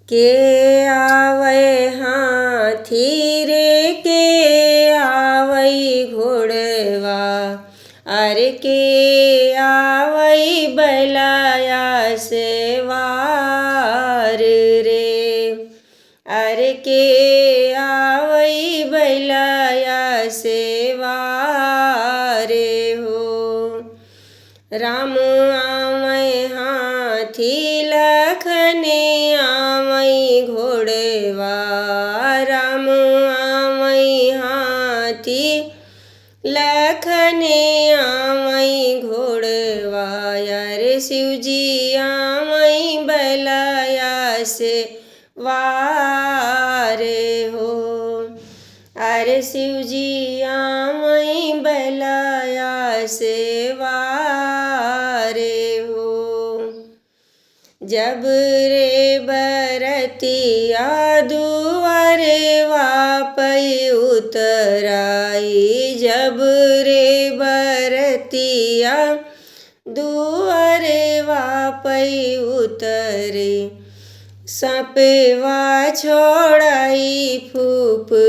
के आवै हाथी रे के आवै घोड़वा, अरे के आवै बैलाया सवार रे, अरे के आवै बैलाया सवार हो। राम आवै हाथी लखन आवै घोड़वा, राम आवै हाथी लखन आवै घोड़वा, अरे शिवजी आवै बैलाया सवार हो, अरे शिवजी आवै बैलाया सवार हो। जब रे बरतिया दुआरवा पै उतराई, जब रे बरतिया दुआरवा पै उतरे, सपवा छोड़ाई फुफकार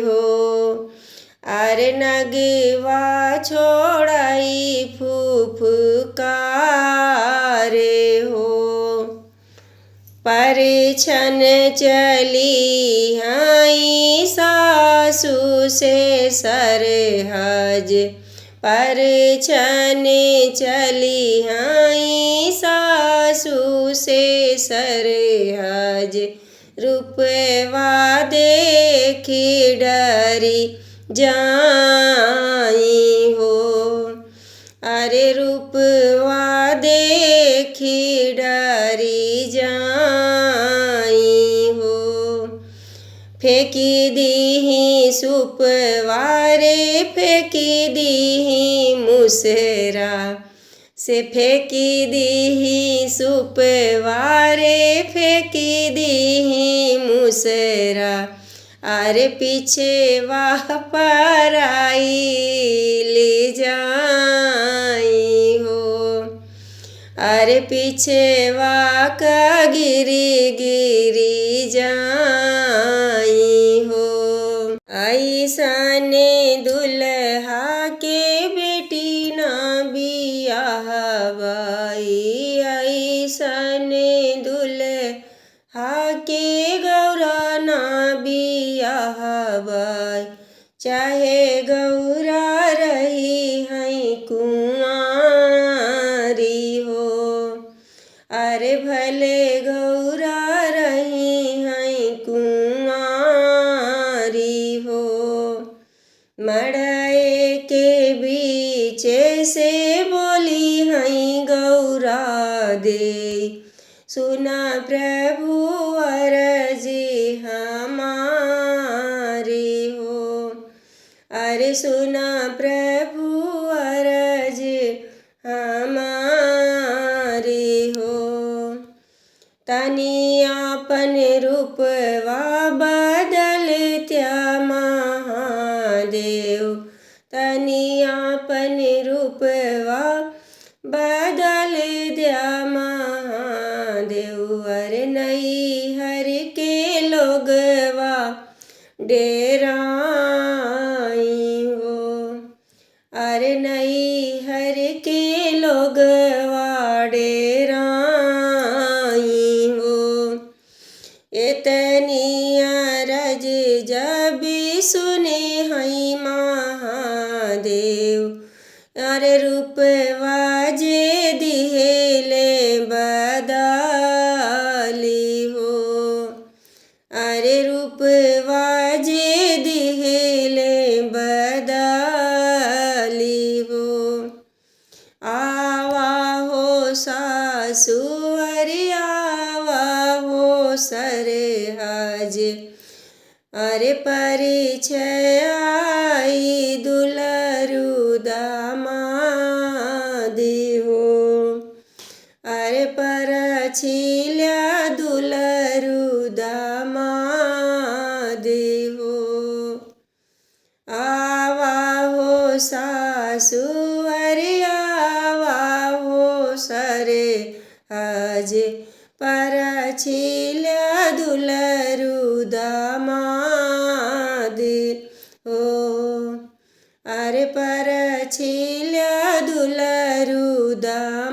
हो, अरे नगवा छोड़ाई फुफकार हो। परिछन चली हई सासु से सरहज, परिछन चली हई सासु से सरहज, रूपवा देखी डरी जाई हो, अरे रूपवा देखी डरी जाई हो। फेंकी दीही सुपवा रे फेंकी दीही मुसरा, से फेंकी दीही सुपवा रे फेंकी दीही मुसरा, अरे पीछे वाह पराई ले जाई हो, अरे पीछे वाह का गिरी गिरी जाई हो। ऐसने दुल्हा के बेटी ना बियाहवाई, ऐसने दुल्हा के गौरा ना बियाहवाई, चाहे गौरा रही हैं कुंवारी हो, अरे भले गौरा रही हैं कुंवारी हो। मड़ाए के बीच से बोली हैं गौरा दे, सुना प्रभु अरजी हमारी हो, अरे सुना प्रभु अरज हमारी हो। तनी आपन रूपवा बदलत्या महादेव, तनी आपन रूपवा बदल द्या महादेव, अरे नैहर के लोगवा डेराई हो, अरे नैहर के लोगवा डेराई हो। इतनी अरज जब सुने हई महादेव, अरे रूपवा जे दिहेले बदाली हो, अरे रूपवा जे दिहेले बदाली हो। आवा हो सासु अरे आवा हो सरहज, अरे परिचय आई दुलरु दामादी हो, अरे परछिल्या दुलरु दामादी हो। आवा हो सासु अरे आवा हो सरहज, परछिल्या दुलरु दामादे हो अरे परछिल्या दुलरु दामादे